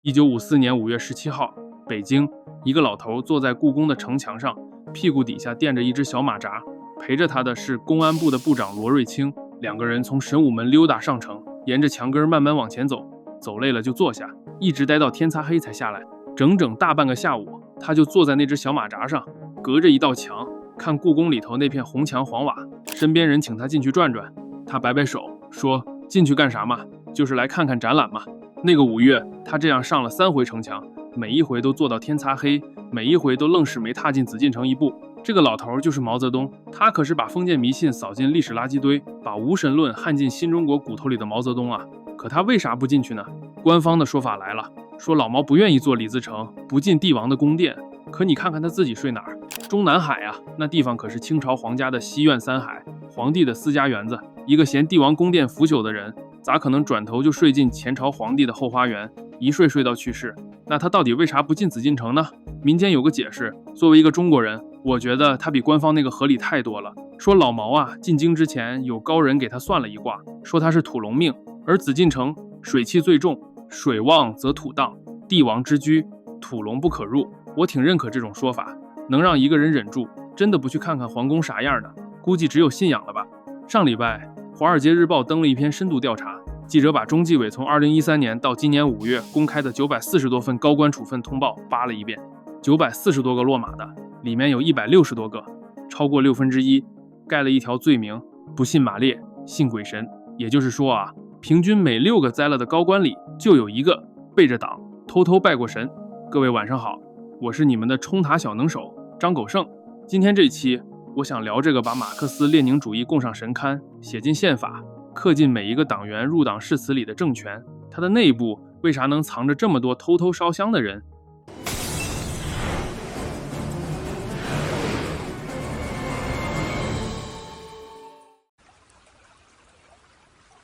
1954年5月17號，北京，一個老頭坐在故宮的城牆上，屁股底下墊着一只小馬扎，陪着他的是公安部的部長羅瑞卿。两個人從神武門溜達上城，沿着牆根慢慢往前走，走累了就坐下，一直待到天擦黑才下來。整整大半個下午，他就坐在那只小馬扎上，隔着一道牆看故宮裡頭那片紅牆黃瓦。身邊人請他進去轉轉，他擺擺手說：“進去幹啥嘛？就是來看看展覽嘛。”那個5月，他這樣上了3回城牆，每一回都坐到天擦黑，每一回都愣是沒踏進紫禁城一步。這個老頭就是毛澤東，他可是把封建迷信掃進歷史垃圾堆，把無神論焊進新中國骨頭裡的毛澤東啊！可他為啥不進去呢？官方的說法來了，說老毛不願意做李自成，不進帝王的宮殿。可你看看他自己睡哪兒？中南海啊，那地方可是清朝皇家的西苑三海，皇帝的私家園子。一個嫌帝王宮殿腐朽的人，咋可能轉頭就睡進前朝皇帝的後花園，一睡睡到去世？那他到底為啥不進紫禁城呢？民間有個解釋，作為一個中國人，我覺得他比官方那個合理太多了。說老毛啊，進京之前有高人給他算了一卦，說他是土龍命，而紫禁城水氣最重，水旺則土蕩，帝王之居，土龍不可入。我挺認可這種說法，能讓一個人忍住，真的不去看看皇宮啥樣的，估計只有信仰了吧。上禮拜，《華爾街日報》登了一篇深度調查，記者把中紀委從2013年到今年5月公開的940多份高官處分通報扒了一遍，940多個落馬的，裡面有160多個，超過1/6，蓋了一條罪名：不信馬列，信鬼神。也就是說啊，平均每6個栽了的高官裡就有1個背着黨偷偷拜過神。各位晚上好，我是你們的衝塔小能手張狗剩。今天這期我想聊這個把馬克思列寧主義供上神龕，寫進憲法，刻進每一個黨員入黨誓詞裡的政權，它的內部為啥能藏着這麼多偷偷燒香的人？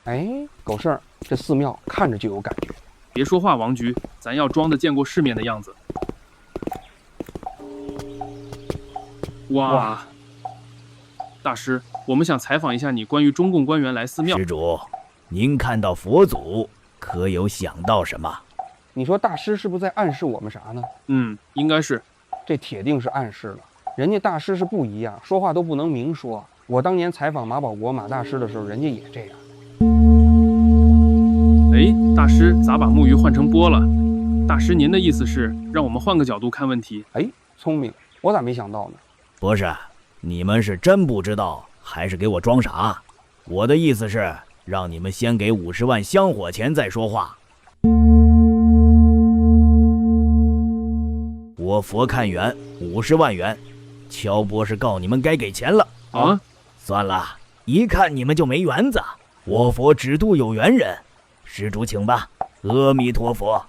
哎，狗剩，这寺廟看着就有感覺。別說話，王局，咱要裝的見過世面的樣子。哇，大師，我們想採訪一下你關於中共官員來寺廟。施主，您看到佛祖，可有想到什麼？你說大師是不是在暗示我們啥呢？應該是。這鐵定是暗示了。人家大師是不一樣，說話都不能明說。我當年採訪馬保國馬大師的時候，人家也這樣。哎，大師咋把木魚換成缽了？大師您的意思是讓我們換個角度看問題？哎，聰明，我咋沒想到呢？不是，你們是真不知道，還是給我裝傻？我的意思是讓你們先給50萬香火錢再說話。我佛看遠50萬元，乔博士告你們该給錢了啊！算了，一看你們就没緣子，我佛只渡有緣人。施主請吧，阿彌陀佛。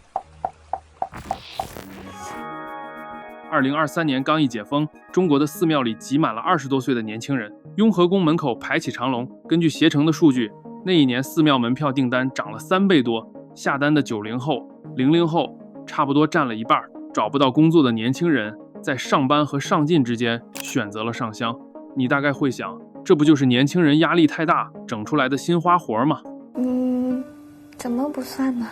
2023年刚一解封，中國的寺廟裡擠滿了20多歲的年輕人，雍和宮門口排起長龍。根據攜程的數據，那一年寺廟門票訂單漲了3倍多，下單的90後、00後差不多占了一半。找不到工作的年輕人在上班和上進之間選擇了上香。你大概會想，這不就是年輕人壓力太大整出來的新花活嗎？怎麼不算呢？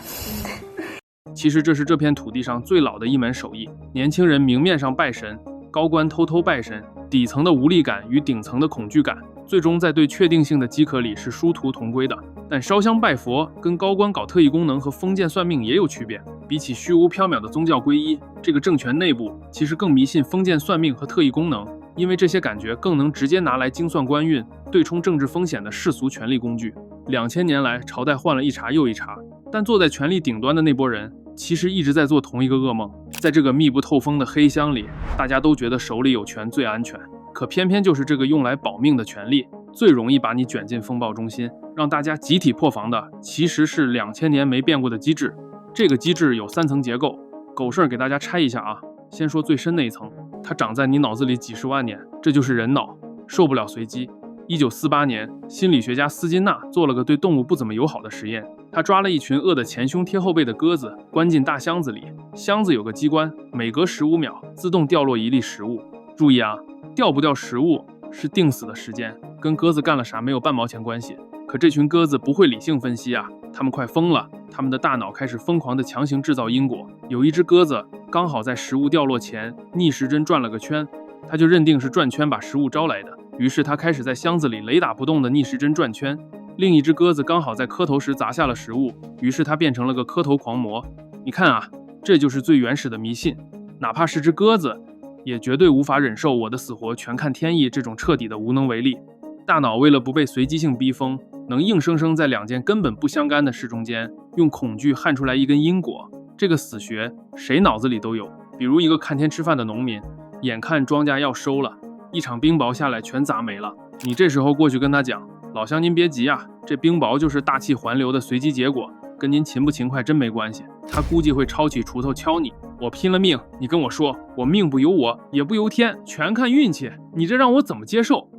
其實這是這片土地上最老的一門手藝。年輕人明面上拜神，高官偷偷拜神，底層的無力感與頂層的恐懼感，最終在對確定性的飢渴裡是殊途同歸的。但燒香拜佛跟高官搞特異功能和封建算命也有區別。比起虛無縹緲的宗教皈依，這個政權內部其實更迷信封建算命和特異功能，因為這些感覺更能直接拿來精算官運、對沖政治風險的世俗權力工具。2000年來，朝代換了一茬又一茬，但坐在權力頂端的那波人其實一直在做同一個噩夢。在這個密不透風的黑箱裡，大家都覺得手裡有權最安全，可偏偏就是這個用來保命的權力最容易把你捲進風暴中心，讓大家集體破防的其實是2000年沒變過的機制。這個機制有3層結構，狗剩給大家拆一下啊。先說最深那一層，它長在你腦子裡幾十萬年，這就是人腦，受不了隨機。1948年，心理學家斯金納做了個對動物不怎麼友好的實驗。他抓了一群餓得前胸貼後背的鴿子，關進大箱子裡，箱子有個機關，每隔15秒自動掉落一粒食物。注意啊，掉不掉食物是定死的時間，跟鴿子幹了啥沒有半毛錢關係。可這群鴿子不會理性分析啊，他們快瘋了，他們的大腦開始疯狂地强行制造因果。有一只鴿子剛好在食物掉落前逆时针转了個圈，他就認定是轉圈把食物招來的，於是他開始在箱子裡雷打不動的逆時針轉圈。另一只鴿子剛好在磕頭時砸下了食物，於是他變成了個磕頭狂魔。你看啊，這就是最原始的迷信，哪怕是只鴿子也絕對無法忍受我的死活全看天意這種徹底的無能為力。大腦為了不被隨機性逼瘋，能硬生生在兩件根本不相干的事中間用恐懼焊出來一根因果。這個死穴誰腦子裡都有。比如一個看天吃飯的農民，眼看莊稼要收了，一場冰雹下來全砸沒了，你這時候過去跟他講，老鄉您別急啊，這冰雹就是大氣環流的隨機結果，跟您勤不勤快真沒關係。他估計會抄起鋤頭敲你，我拼了命，你跟我說我命不由我也不由天，全看運氣，你這讓我怎麼接受？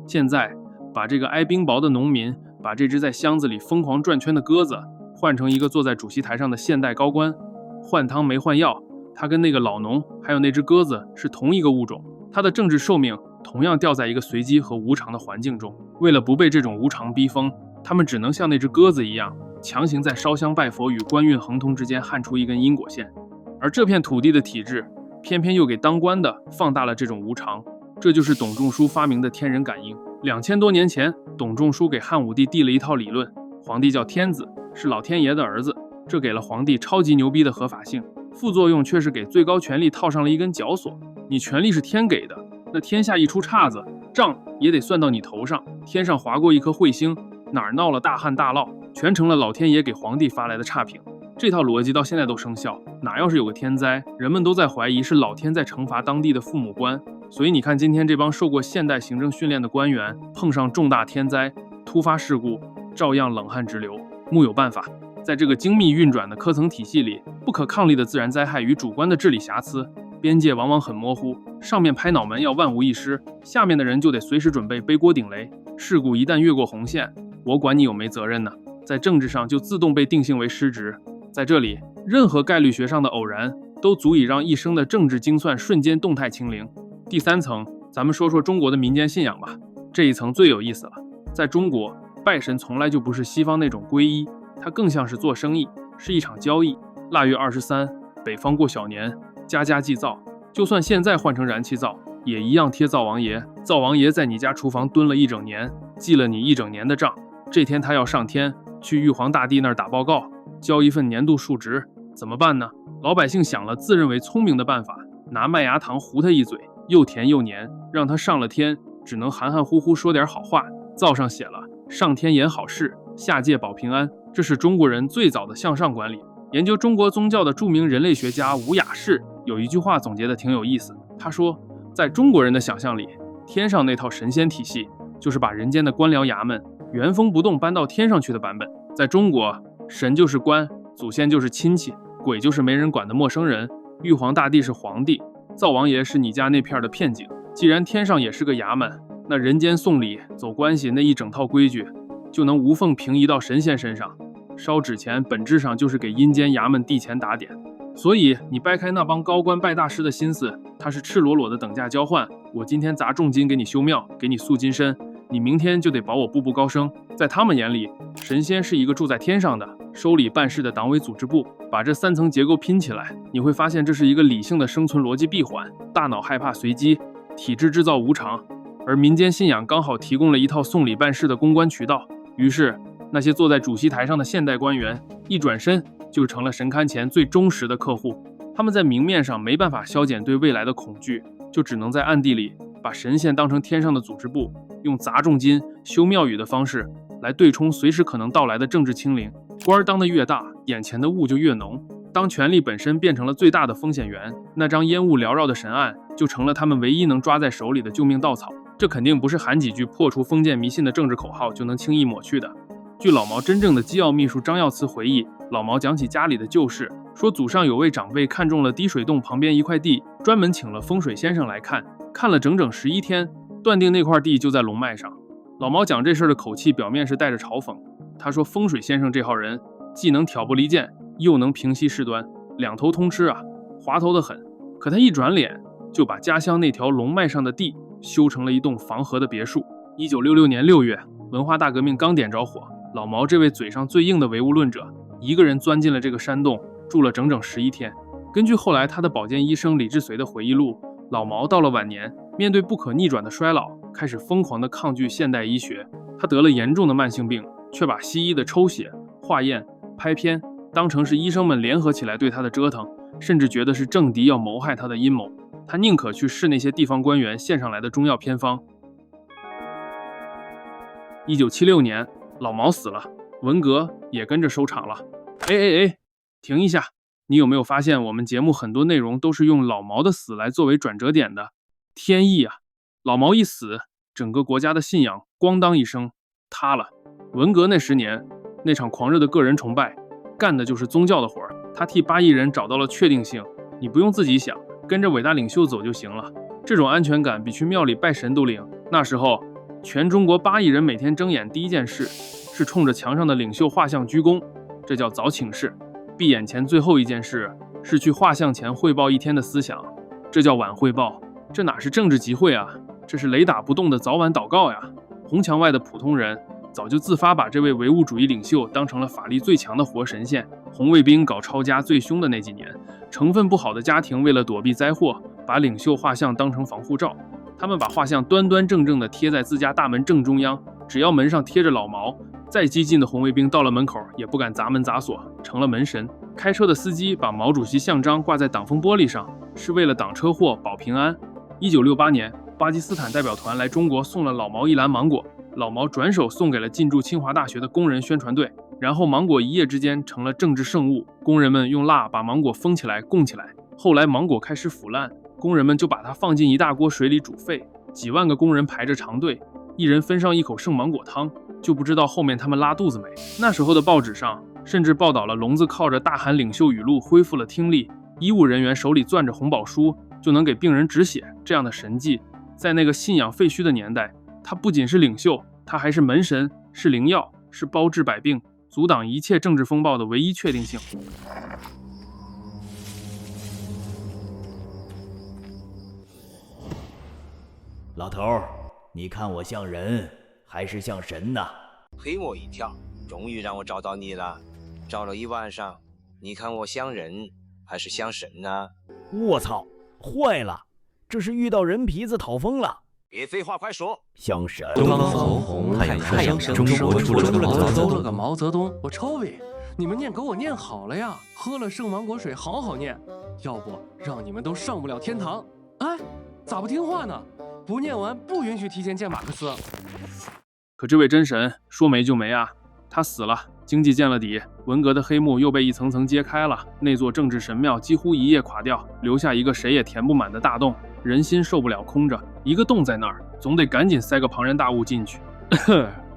現在把這個挨冰雹的農民，把這只在箱子裡瘋狂轉圈的鴿子換成一個坐在主席台上的现代高官，換湯沒換藥，他跟那個老農還有那只鴿子是同一個物種，他的政治壽命同樣掉在一個隨機和無常的環境中。為了不被這種無常逼瘋，他們只能像那只鴿子一樣，強行在燒香拜佛與官運亨通之間焊出一根因果線。而這片土地的體制偏偏又給當官的放大了這種無常，這就是董仲舒發明的天人感应。2000多年前，董仲舒給漢武帝遞了一套理論，皇帝叫天子，是老天爺的兒子，這給了皇帝超級牛逼的合法性，副作用卻是給最高權力套上了一根絞索。你權力是天給的，那天下一出岔子，賬也得算到你頭上。天上劃過一顆彗星，哪兒鬧了大旱大澇，全成了老天爺給皇帝發來的差評。這套邏輯到現在都生效，哪要是有個天災，人們都在懷疑是老天在懲罰當地的父母官。所以你看，今天這幫受過現代行政訓練的官員，碰上重大天災、突發事故，照樣冷汗直流，木有辦法。在這個精密運轉的科層體系裡，不可抗力的自然災害與主觀的治理瑕疵，邊界往往很模糊。上面拍腦門要萬無一失，下面的人就得隨時準備背鍋頂雷。事故一旦越過紅線，我管你有沒責任呢？在政治上就自動被定性為失職。在這裡，任何概率學上的偶然都足以讓一生的政治精算瞬間動態清零。第三層，咱們說說中國的民間信仰吧。這一層最有意思了。在中国，拜神從來就不是西方那種皈依，它更像是做生意，是一场交易。臘月23，北方過小年，家家祭灶。就算現在換成燃氣灶，也一樣貼灶王爺。灶王爺在你家廚房蹲了一整年，記了你一整年的賬。這天他要上天，去玉皇大帝那兒打報告，交一份年度述職，怎麼辦呢？老百姓想了自認為聰明的辦法，拿麥芽糖糊他一嘴，又甜又黏，讓他上了天只能含含糊糊說點好話。灶上寫了上天言好事，下界保平安，這是中国人最早的向上管理。研究中国宗教的著名人類学家吳雅士有一句話總結的挺有意思，他說，在中国人的想象裡，天上那套神仙體系就是把人间的官僚衙门原封不动搬到天上去的版本。在中国，神就是官，祖先就是親戚，鬼就是沒人管的陌生人，玉皇大帝是皇帝，灶王爺是你家那片的片警。既然天上也是個衙門，那人間送禮走關係那一整套規矩就能無縫平移到神仙身上。燒紙錢本質上就是給陰間衙門遞錢打點，所以你掰開那幫高官拜大師的心思，他是赤裸裸的等价交換。我今天砸重金給你修廟，給你塑金身，你明天就得保我步步高升。在他們眼裡，神仙是一个住在天上的收禮辦事的黨委組織部。把這三層結構拼起來，你會發現這是一個理性的生存邏輯閉環。大腦害怕隨機，體制制造無常，而民間信仰剛好提供了一套送禮辦事的公關渠道。於是那些坐在主席台上的現代官員一轉身就成了神龕前最忠實的客戶。他們在明面上沒辦法消減對未來的恐懼，就只能在暗地裡把神仙當成天上的組織部，用砸重金修廟宇的方式來對沖隨時可能到來的政治清零。官當得越大，眼前的霧就越濃。當權力本身變成了最大的風險源，那張煙霧繚繞的神案就成了他們唯一能抓在手裡的救命稻草。這肯定不是喊幾句破除封建迷信的政治口號就能輕易抹去的。據老毛真正的機要秘書張耀慈回憶，老毛講起家裡的舊事，說祖上有位長輩看中了滴水洞旁邊一塊地，專門請了風水先生來看，看了整整11天，斷定那塊地就在龍脈上。老毛講這事的口氣表面是帶着嘲諷，他說風水先生這號人既能挑撥離間，又能平息事端，兩頭通吃啊，滑頭得很。可他一轉臉就把家鄉那條龍脈上的地修成了一棟防河的別墅。1966年6月，文化大革命剛點着火，老毛這位嘴上最硬的唯物論者，一個人鑽進了這個山洞，住了整整11天。根据後來他的保健医生李志绥的回憶錄，老毛到了晚年，面对不可逆轉的衰老，開始瘋狂地抗拒現代醫學。他得了嚴重的慢性病，卻把西醫的抽血、化驗、拍片當成是醫生們聯合起來對他的折騰，甚至覺得是政敵要謀害他的陰謀。他寧可去試那些地方官員獻上來的中藥偏方。1976年，老毛死了，文革也跟着收場了。停一下，你有沒有發現我們節目很多內容都是用老毛的死来作為轉折點的？天意啊！老毛一死，整個国家的信仰咣當一聲塌了。文革那10年，那場狂熱的個人崇拜，幹的就是宗教的活兒。他替8億人找到了確定性，你不用自己想，跟着偉大領袖走就行了。這種安全感比去廟裡拜神都靈。那時候，全中國8億人每天睜眼第一件事是衝着牆上的領袖畫像鞠躬，這叫早請示；閉眼前最後一件事是去畫像前匯報一天的思想，這叫晚匯報。這哪是政治集會啊，這是雷打不動的早晚禱告呀！紅牆外的普通人早就自發把這位唯物主義領袖當成了法力最強的活神仙。紅衛兵搞抄家最兇的那幾年，成分不好的家庭為了躲避災禍，把領袖畫像當成防護罩。他們把畫像端端正正地貼在自家大門正中央，只要門上貼着老毛，再激進的紅衛兵到了門口也不敢砸門砸鎖，成了門神。開車的司機把毛主席像章掛在擋風玻璃上，是為了擋車禍保平安。1968年，巴基斯坦代表團來中國送了老毛一籃芒果，老毛轉手送給了进駐清華大學的工人宣傳隊，然後芒果一夜之間成了政治聖物，工人們用蠟把芒果封起来供起來。後來芒果開始腐爛，工人們就把它放進一大鍋水裡煮沸，幾萬個工人排着長隊，一人分上一口剩芒果湯，就不知道後面他們拉肚子沒。那時候的報紙上甚至報道了聋子靠着大喊領袖語錄恢復了聽力，醫務人員手裡攥着紅寶書就能給病人止血這樣的神蹟。在那個信仰廢墟的年代，他不僅是領袖，他還是門神，是靈藥，是包治百病、阻擋一切政治風暴的唯一確定性。老頭，你看我像人還是像神呢？黑我一跳，終於讓我找到你了。找了一晚上，你看我像人還是像神呢？我操，壞了，這是遇到人皮子討瘋了。別廢話，快說。像神。東方紅，太陽神，中國出了個毛澤東。我抽你！你們念给我念好了呀，喝了圣芒果水好好念，要不讓你們都上不了天堂。哎，咋不聽話呢？不念完不允許提前見馬克思。可這位真神說沒就沒啊，他死了，經濟見了底，文革的黑幕又被一層層揭開了，那座政治神廟幾乎一夜垮掉，留下一個誰也填不滿的大洞，人心受不了空着，一個洞在那兒，總得趕緊塞個龐然大物進去。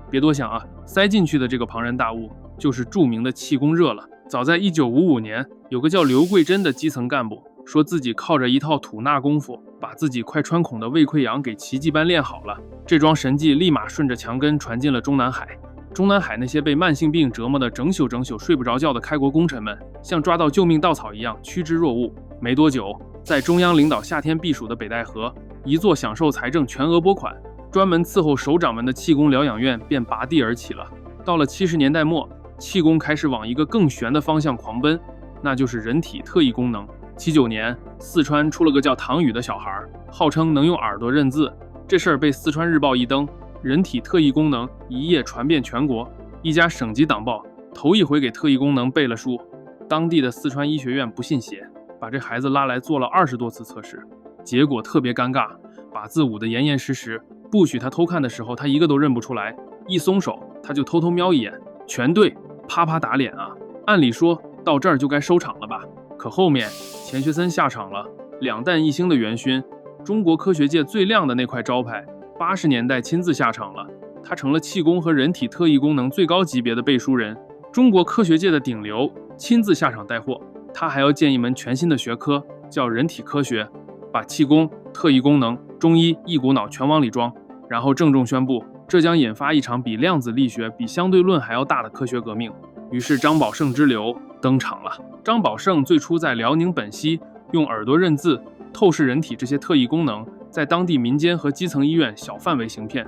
別多想啊，塞進去的這個龐然大物就是著名的氣功熱了。早在1955年，有個叫劉桂珍的基層幹部說自己靠着一套吐納功夫，把自己快穿孔的胃潰瘍給奇蹟般練好了。這樁神蹟立馬順着牆根傳進了中南海。中南海那些被慢性病折磨得整宿睡不着覺的開國功臣們，像抓到救命稻草一樣趨之若鶩。沒多久，在中央領導夏天避暑的北戴河，一座享受財政全額撥款、專門伺候首長們的氣功療養院便拔地而起了。到了70年代末，氣功開始往一個更玄的方向狂奔，那就是人體特異功能。79年，四川出了個叫唐宇的小孩，號稱能用耳朵認字。這事兒被四川日報一登，人體特異功能一夜傳遍全國。一家省級黨報頭一回給特異功能背了書。當地的四川醫學院不信邪，把這孩子拉來做了20多次測試，結果特別尷尬，把字捂得嚴嚴實實，不許他偷看的時候他一個都認不出來，一鬆手他就偷偷瞄一眼，全對，啪啪打臉啊！按理說到這兒就該收場了吧，可後面錢學森下場了，2彈1星的元勳，中國科學界最亮的那塊招牌，80年代親自下場了，他成了氣功和人體特異功能最高級別的背書人，中國科學界的頂流親自下場帶貨。他還要建一門全新的學科，叫人體科學，把氣功、特異功能、中醫一股腦全往裡裝，然後鄭重宣布，這將引發一場比量子力學、比相对論還要大的科學革命。於是張寶勝之流登場了。張寶勝最初在遼寧本溪用耳朵認字、透視人體這些特異功能，在當地民間和基層醫院小範圍行騙，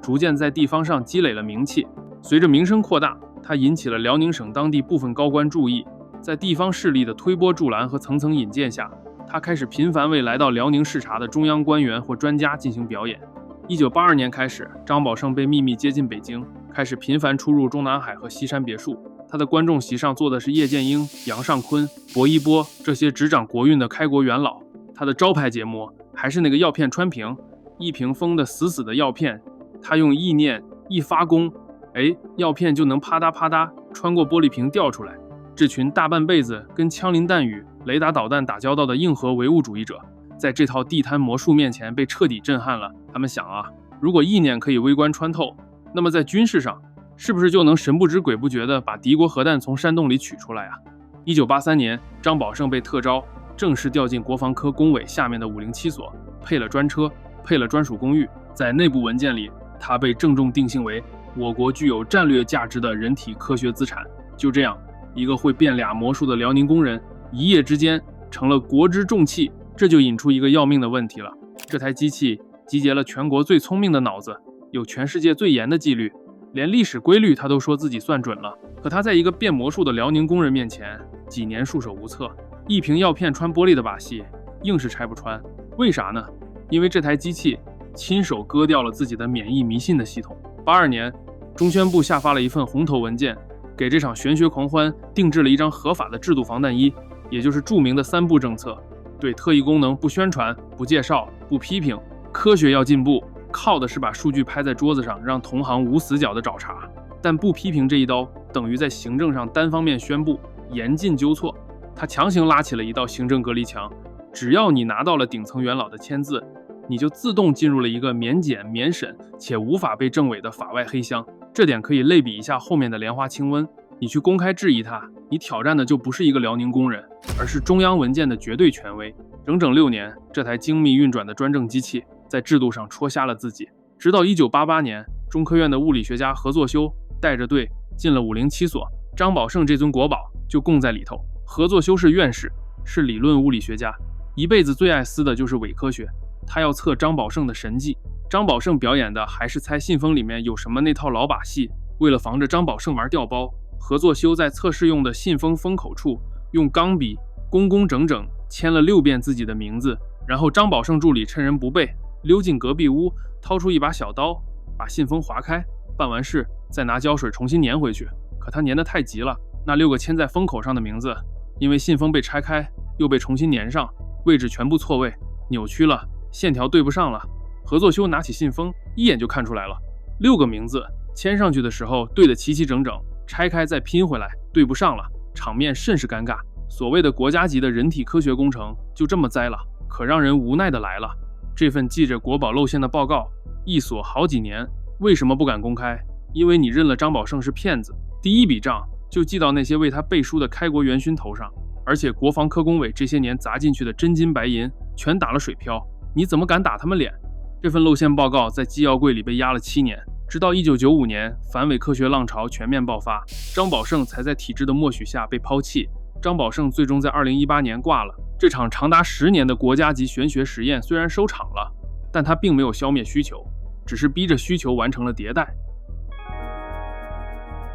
逐漸在地方上積累了名氣。隨着名聲擴大，他引起了遼寧省當地部分高官注意，在地方勢力的推波助瀾和层层引薦下，他開始頻繁為來到遼寧視察的中央官員或專家進行表演。1982年開始，張寶勝被秘密接進北京，開始頻繁出入中南海和西山別墅。他的觀眾席上坐的是葉劍英、楊尚昆、薄一波這些執掌國運的開國元老。他的招牌節目還是那個藥片穿瓶，一瓶封得死死的藥片，他用意念一發功，药片就能啪嗒啪嗒穿過玻璃瓶掉出来。這群大半輩子跟槍林彈雨、雷達導彈打交道的硬核唯物主義者，在這套地攤魔術面前被徹底震撼了。他們想啊，如果意念可以微觀穿透，那麼在軍事上是不是就能神不知鬼不覺地把敌國核彈從山洞裡取出來啊？1983年，張宝勝被特招，正式調進國防科工委下面的507所，配了專車，配了专屬公寓。在內部文件裡，他被郑重定性為我國具有戰略價值的人體科學資產。就這樣，一個會变倆魔術的遼寧工人，一夜之間成了國之重器。這就引出一個要命的問題了：這台機器集結了全國最聰明的腦子，有全世界最嚴的紀律，連歷史規律他都說自己算準了。可他在一個变魔術的遼寧工人面前，幾年束手無策，一瓶藥片穿玻璃的把戲硬是拆不穿。為啥呢？因為這台機器親手割掉了自己的免疫迷信的系統。82年，中宣部下發了一份紅頭文件，給這場玄學狂歡定制了一張合法的制度防彈衣，也就是著名的3不政策：对特異功能不宣傳、不介紹、不批評。科學要進步，靠的是把數據拍在桌子上，讓同行無死角的找茬。但不批評這一刀，等於在行政上單方面宣布嚴禁糾錯。他強行拉起了一道行政隔離牆，只要你拿到了頂層元老的簽字，你就自動進入了一個免檢、免審且無法被證偽的法外黑箱。這點可以類比一下後面的蓮花清瘟，你去公開質疑他，你挑戰的就不是一個遼寧工人，而是中央文件的絕對權威。整整6年，這台精密運轉的專政機器在制度上戳瞎了自己。直到1988年，中科院的物理學家何作修帶着队進了507所，張寶勝這尊國寶就供在裡頭。何作修是院士，是理論物理學家，一輩子最愛撕的就是偽科學。他要測張寶勝的神蹟，張寶勝表演的還是猜信封裡面有什麼那套老把戲。為了防着張寶勝玩調包，何作修在測試用的信封封口處用鋼筆工工整整簽了6遍自己的名字，然後張寶勝助理趁人不備溜進隔壁屋，掏出一把小刀，把信封劃開，辦完事再拿膠水重新粘回去。可他粘得太急了，那6個簽在封口上的名字，因為信封被拆開又被重新粘上，位置全部錯位，扭曲了，線條對不上了。何作修拿起信封，一眼就看出来了，6個名字簽上去的時候對得齊齊整整，拆開再拼回来对不上了，場面甚是尷尬。所謂的國家級的人體科学工程就這麼栽了。可讓人無奈的來了，這份記着國寶露餡的報告一鎖好幾年，為什麼不敢公開？因為你認了張寶勝是騙子，第一筆賬就記到那些為他背書的開國元勳頭上，而且國防科工委這些年砸進去的真金白銀全打了水漂，你怎麼敢打他們臉？這份露餡報告在機要櫃裡被壓了7年，直到1995年反偽科學浪潮全面爆發，張寶勝才在體制的默許下被拋棄。張寶勝最終在2018年掛了。這場長達10年的國家級玄學實驗雖然收場了，但它並沒有消滅需求，只是逼着需求完成了迭代。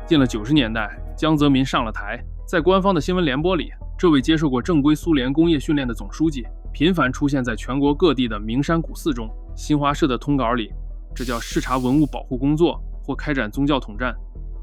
進了90年代，江澤民上了台，在官方的新聞联播裡，這位接受過正規蘇聯工業訓練的總書記頻繁出現在全國各地的名山古寺中。新華社的通稿裡，這叫視察文物保護工作或開展宗教統戰。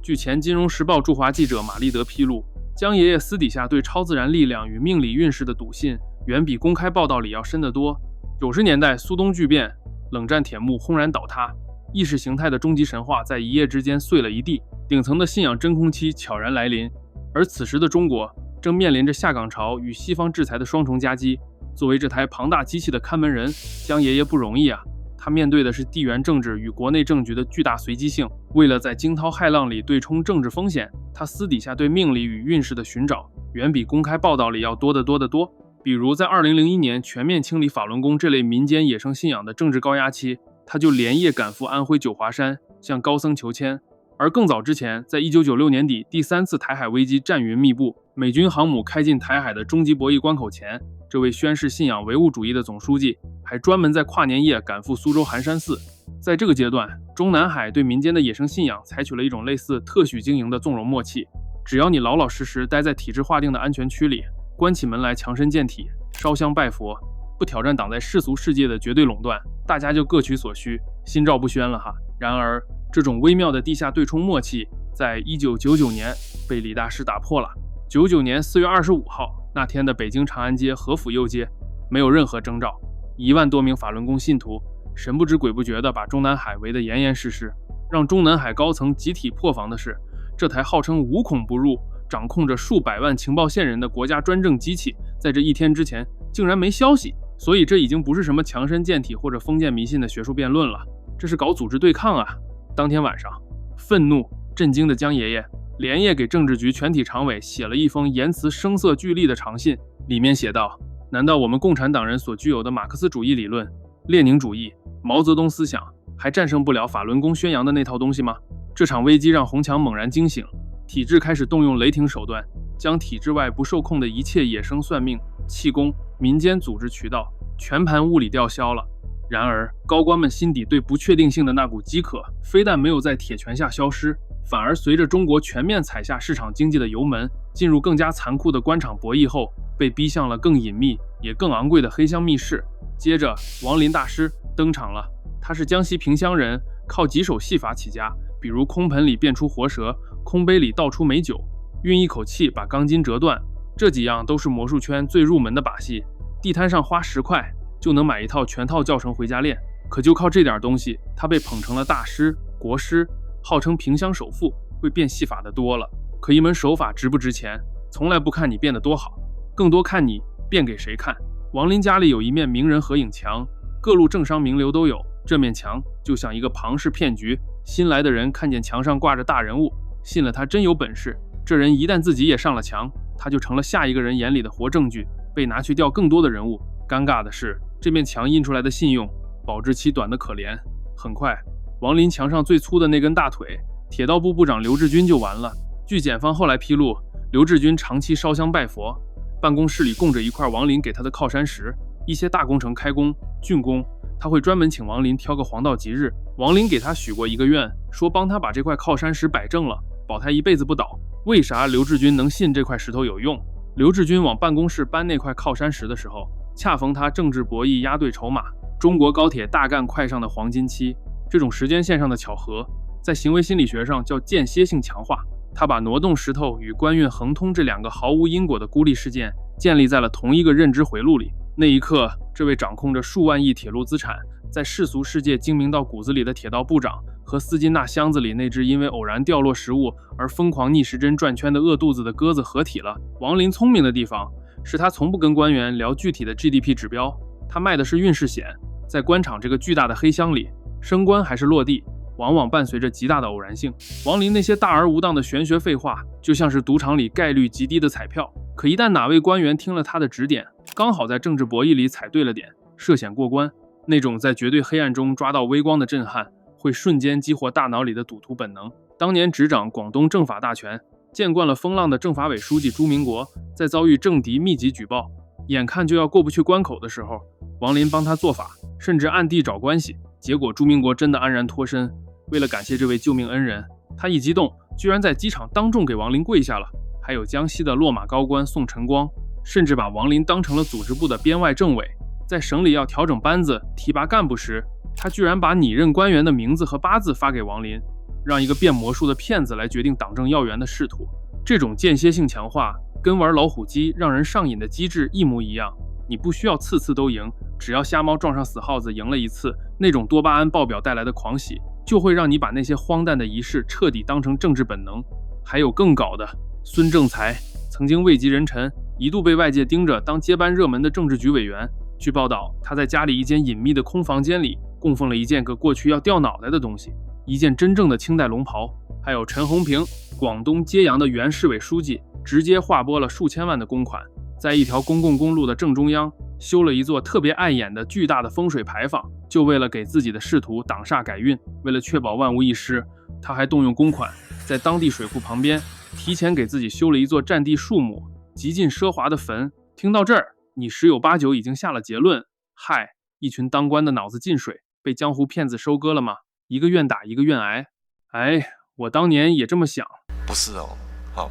據前《金融時報》驻華記者馬立德披露，江爺爺私底下對超自然力量與命理運勢的篤信，遠比公開報道裡要深得多。90年代蘇東劇變，冷戰鐵幕轟然倒塌，意識形態的終極神話在一夜之間碎了一地，頂層的信仰真空期悄然來臨。而此時的中國正面臨着下崗潮與西方制裁的雙重夾擊。作為這台龐大機器的看門人，江爺爺不容易啊。他面對的是地緣政治與國內政局的巨大隨機性，為了在驚濤駭浪裡對沖政治風險，他私底下對命理與運勢的尋找遠比公開報道裡要多得多得多。比如在2001年全面清理法輪功這類民間野生信仰的政治高壓期，他就連夜趕赴安徽九華山向高僧求籤。而更早之前，在1996年底第3次台海危機戰雲密布，美軍航母開進台海的終極博弈關口前，這位宣誓信仰唯物主義的總書記還專門在跨年夜趕赴蘇州寒山寺。在這個階段，中南海對民間的野生信仰採取了一種類似特許經營的縱容默契，只要你老老實實待在體制劃定的安全區裡，關起門來強身健体，燒香拜佛，不挑戰黨在世俗世界的絕對垄斷，大家就各取所需，心照不宣了哈。然而，這種微妙的地下对冲默契，在1999年被李大师打破了。99年4月25號那天的北京長安街和府右街，沒有任何徵兆，1萬多名法輪功信徒神不知鬼不覺地把中南海圍得嚴嚴實實。讓中南海高層集體破防的是，這台號稱無孔不入、掌控着數百萬情報線人的國家專政機器，在這一天之前竟然沒消息。所以這已經不是什麼強身健體或者封建迷信的學術辯論了，這是搞組織對抗啊！當天晚上，憤怒震驚的江爺爺連夜給政治局全體常委寫了一封言辭聲色俱厲的長信，裡面寫道：難道我們共產党人所具有的馬克思主義理論、列寧主義、毛澤東思想還戰勝不了法輪功宣揚的那套東西嗎？這場危機讓洪強猛然驚醒，體制開始動用雷霆手段，將體制外不受控的一切野生算命、氣功、民間組織渠道全盤物理吊銷了。然而，高官們心底對不確定性的那股饥渴，非但没有在鐵拳下消失，反而隨着中國全面踩下市場經濟的油門，進入更加殘酷的官場博弈後，被逼向了更隱秘也更昂貴的黑箱密室。接着，王林大師登場了。他是江西萍鄉人，靠幾手戲法起家，比如空盆裡變出活蛇，空杯裡倒出美酒，運一口氣把鋼筋折斷，這幾樣都是魔術圈最入門的把戲。地攤上花10塊就能買一套全套教程回家練，可就靠這點東西，他被捧成了大師、國師，號稱萍鄉首富，會變戲法的多了。可一門手法值不值錢，從來不看你變得多好，更多看你变給誰看。王林家裡有一面名人合影牆，各路政商名流都有。這面牆就像一個龐氏騙局，新來的人看見牆上掛着大人物，信了他真有本事，這人一旦自己也上了牆，他就成了下一個人眼裡的活證據，被拿去釣更多的人物。尷尬的是，這面牆印出來的信用保質期短得可憐。很快，王林牆上最粗的那根大腿，鐵道部部長劉志軍就完了。據檢方後來披露，劉志軍長期燒香拜佛，辦公室裡供着一塊王林給他的靠山石。一些大工程開工、竣工，他會專門請王林挑個黃道吉日。王林給他許過一個願，說幫他把這塊靠山石擺正了，保他一輩子不倒。為啥劉志軍能信這塊石頭有用？劉志軍往辦公室搬那塊靠山石的時候，恰逢他政治博弈押對籌碼，中國高鐵大幹快上的黃金期。這種時間線上的巧合，在行為心理學上叫間歇性強化。他把挪動石頭與官運亨通這兩個毫無因果的孤立事件建立在了同一個認知回路裡。那一刻，這位掌控着數萬億鐵路資產，在世俗世界精明到骨子裡的鐵道部長，和斯金納箱子裡那只因為偶然掉落食物而瘋狂逆時針轉圈的餓肚子的鴿子合體了。王林聰明的地方是他從不跟官員聊具體的 GDP 指標，他賣的是運勢險。在官場這個巨大的黑箱裡，升官還是落地，往往伴隨着極大的偶然性。王林那些大而無當的玄學廢話，就像是賭場裡概率極低的彩票，可一旦哪位官員聽了他的指點，剛好在政治博弈裡踩對了點，涉險過關，那種在絕對黑暗中抓到微光的震撼，會瞬間激活大腦裡的賭徒本能。當年執掌廣東政法大權，見慣了風浪的政法委書記朱明國，在遭遇政敵密集舉報，眼看就要過不去關口的時候，王林幫他做法，甚至暗地找關係，結果朱明國真的安然脫身。為了感謝這位救命恩人，他一激動，居然在機場當眾給王林跪下了。還有江西的落馬高官宋晨光，甚至把王林當成了組織部的編外政委。在省裡要調整班子、提拔幹部時，他居然把擬任官員的名字和八字發給王林，讓一個變魔術的騙子來決定黨政要員的仕途。這種間歇性強化跟玩老虎機讓人上癮的機制一模一樣，你不需要次次都贏，只要瞎貓撞上死耗子贏了一次，那種多巴胺爆表帶來的狂喜，就會讓你把那些荒誕的儀式徹底當成政治本能。還有更搞的，孫政才曾經位极人臣，一度被外界盯着當接班熱門的政治局委員。據報道，他在家裡一間隱秘的空房間裡供奉了一件個過去要掉腦袋的東西，一件真正的清代龍袍。還有陳洪平，廣東揭陽的原市委書記，直接劃撥了數千萬的公款，在一條公共公路的正中央修了一座特別礙眼的巨大的風水牌坊，就為了給自己的仕途擋煞改運。為了確保萬無一失，他還動用公款在當地水庫旁邊提前給自己修了一座佔地數畝、極盡奢華的墳。聽到這兒，你十有八九已經下了結論：嗨，一群當官的腦子進水，被江湖騙子收割了嗎？一個願打一個願挨。哎，我當年也這麼想。不是哦，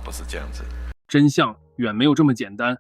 不是這樣子。真相遠沒有這麼簡單。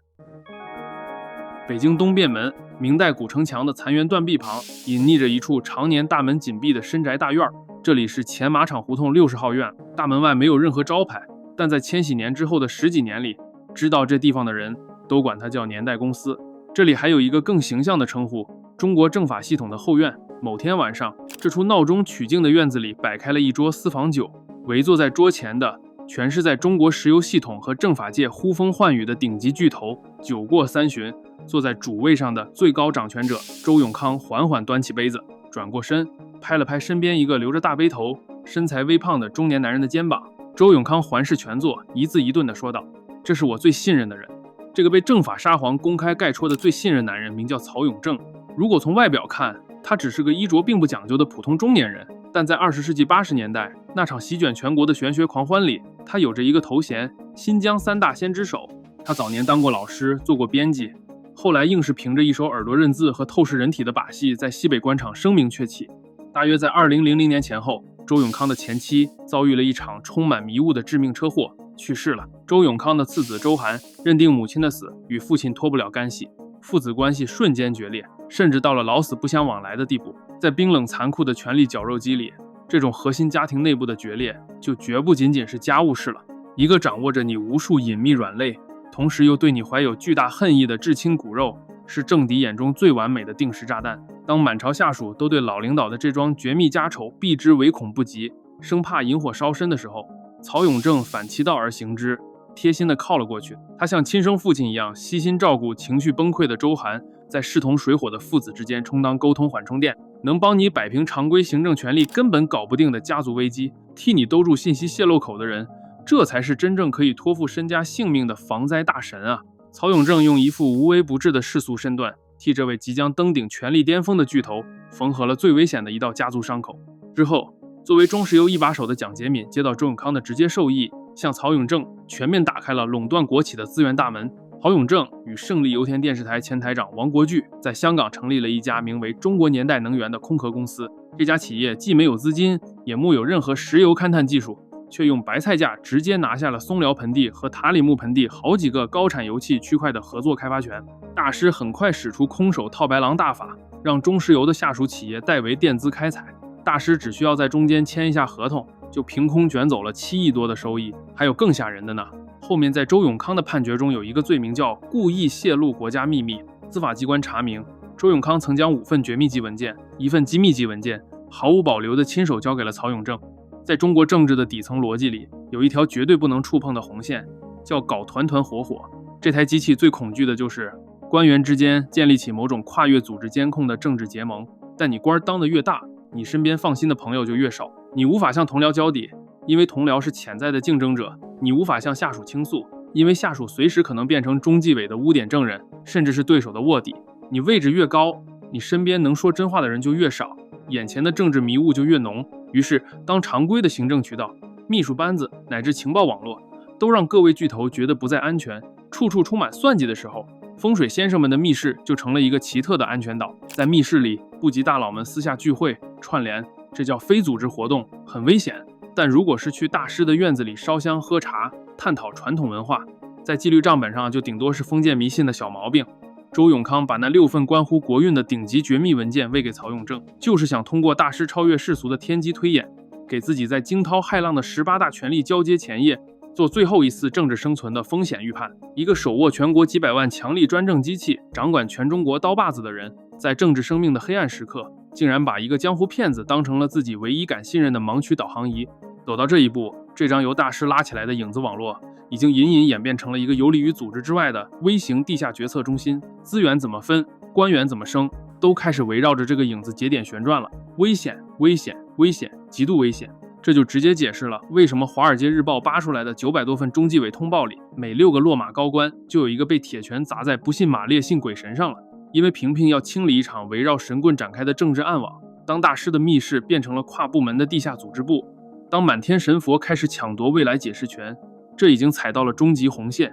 北京東便門明代古城牆的殘垣斷壁旁，隱匿着一處常年大門緊閉的深宅大院。這裡是前馬場胡同60號院，大門外沒有任何招牌，但在千禧年之後的10幾年裡，知道這地方的人都管它叫年代公司。這裡還有一個更形象的稱呼——中國政法系統的後院。某天晚上，這處鬧中取靜的院子裡擺開了一桌私房酒，圍坐在桌前的全是在中國石油系統和政法界呼風喚雨的頂級巨頭。酒過3巡，坐在主位上的最高掌權者周永康緩緩端起杯子，轉過身，拍了拍身邊一個留着大背頭、身材微胖的中年男人的肩膀。周永康環視全座，一字一頓地說道：“這是我最信任的人。”這個被政法沙皇公開概戳的最信任男人名叫曹永正。如果從外表看，他只是個衣着並不講究的普通中年人，但在20世紀80年代那場席捲全國的玄學狂歡裡，他有着一個頭衔——新疆3大仙之首。他早年當過老師，做過編輯，後來硬是憑着一手耳朵認字和透視人體的把戲，在西北官場聲名鹊起。大約在2000年前後，周永康的前妻遭遇了一場充滿迷霧的致命車禍，去世了。周永康的次子周涵認定母親的死與父親脫不了干係，父子關係瞬間決裂，甚至到了老死不相往來的地步。在冰冷殘酷的權力絞肉機裡，這種核心家庭內部的決裂就絕不僅僅是家務事了。一個掌握着你無數隱秘軟肋，同時又對你懷有巨大恨意的至親骨肉，是政敵眼中最完美的定時炸彈。當滿朝下屬都對老領導的這樁絕密家醜避之唯恐不及，生怕引火燒身的時候，曹永正反其道而行之，貼心地靠了過去。他像親生父親一樣悉心照顧情緒崩潰的周涵，在勢同水火的父子之間充當溝通緩衝墊，能幫你擺平常規行政權力根本搞不定的家族危機，替你兜住信息泄露口的人，這才是真正可以托付身家性命的防灾大神啊！曹永正用一副無微不至的世俗身段，替這位即将登頂權力巔峰的巨頭縫合了最危險的一道家族傷口。之後，作為中石油一把手的蔣潔敏接到周永康的直接授意，向曹永正全面打開了垄斷國企的资源大門。曹永正與勝利油田電視台前台長王國巨在香港成立了一家名為中國年代能源的空殼公司。這家企業既沒有資金，也木有任何石油勘探技術，卻用白菜價直接拿下了松寮盆地和塔里木盆地好幾個高產油氣區塊的合作開發權。大師很快使出空手套白狼大法，讓中石油的下屬企業代為墊資開採。大師只需要在中間簽一下合同，就憑空捲走了7億多的收益。還有更嚇人的呢，後面在周永康的判決中有一個罪名叫故意泄露國家秘密。司法機關查明，周永康曾將5份絕密級文件、1份机密级文件毫無保留地親手交給了曹永正。在中国政治的底層邏輯裡，有一條絕對不能觸碰的紅線，叫搞團團夥夥。這台機器最恐懼的就是官員之間建立起某種跨越組織監控的政治結盟，但你官當得越大，你身邊放心的朋友就越少。你無法向同僚交底，因为同僚是潛在的競爭者；你無法向下屬傾訴，因為下屬隨時可能變成中紀委的污點證人，甚至是對手的臥底。你位置越高，你身邊能說真話的人就越少，眼前的政治迷霧就越濃。於是，當常規的行政渠道、秘書班子乃至情報網絡都讓各位巨頭覺得不再安全，處處充滿算計的時候，風水先生們的密室就成了一個奇特的安全島。在密室裡，部級大佬們私下聚會串聯，這叫非組織活動，很危險。但如果是去大師的院子裡燒香喝茶，探討傳統文化，在紀律賬本上就頂多是封建迷信的小毛病。周永康把那6份關乎國運的頂級絕密文件餵給曹永正，就是想通過大師超越世俗的天機推演，給自己在驚濤駭浪的18大權力交接前夜做最後一次政治生存的風險預判。一個手握全國幾百萬強力專政機器，掌管全中國刀把子的人，在政治生命的黑暗時刻，竟然把一個江湖騙子當成了自己唯一敢信任的盲區導航儀。走到這一步，這張由大師拉起來的影子網絡已經隱隱演變成了一個游離於組織之外的微型地下決策中心。資源怎麼分，官員怎麼升，都開始圍繞着這個影子節點旋轉了。危險，危險，危險，極度危險。這就直接解釋了為什麼《華爾街日報》扒出來的900多份中紀委通報裡，每6個落馬高官就有一個被鐵拳砸在不信馬列信鬼神上了。因為平平要清理一場圍繞神棍展開的政治暗網，當大師的密室變成了跨部門的地下組織部，當滿天神佛開始搶奪未來解釋權，這已經踩到了終極紅線。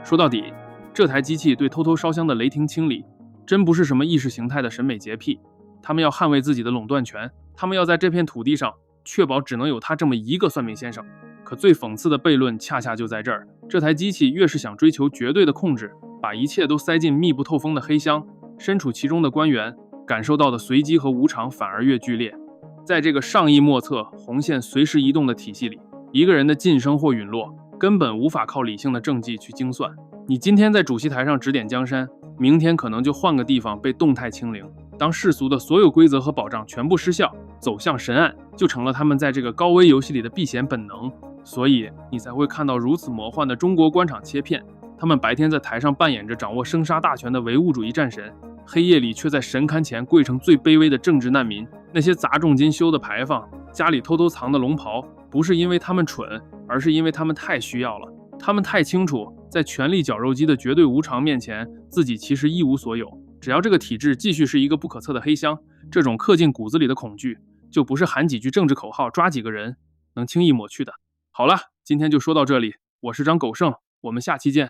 說到底，這台機器对偷偷燒香的雷霆清理，真不是什麼意识形態的審美洁癖。他们要捍卫自己的垄断权，他们要在这片土地上確保只能有他這麼一個算命先生。可最諷刺的悖論恰恰就在這兒，這台機器越是想追求絕對的控制，把一切都塞進密不透風的黑箱，身處其中的官員感受到的隨機和無常反而越劇烈。在這個上意莫測、紅線隨時移動的體系裡，一個人的晉升或隕落根本無法靠理性的政績去精算。你今天在主席台上指點江山，明天可能就換個地方被動態清零。當世俗的所有規則和保障全部失效，走向神案就成了他們在這個高危遊戲裡的避險本能。所以你才會看到如此魔幻的中國官場切片，他們白天在台上扮演着掌握生殺大權的唯物主義戰神，黑夜裡卻在神龕前跪成最卑微的政治難民。那些砸重金修的牌坊，家裡偷偷藏的龍袍，不是因為他們蠢，而是因為他們太需要了。他們太清楚，在權力絞肉機的絕對無常面前，自己其實一無所有。只要這個體制繼續是一個不可測的黑箱，這種刻進骨子裡的恐懼，就不是喊幾句政治口號、抓幾個人能輕易抹去的。好了，今天就說到這裡，我是張狗剩，我們下期見。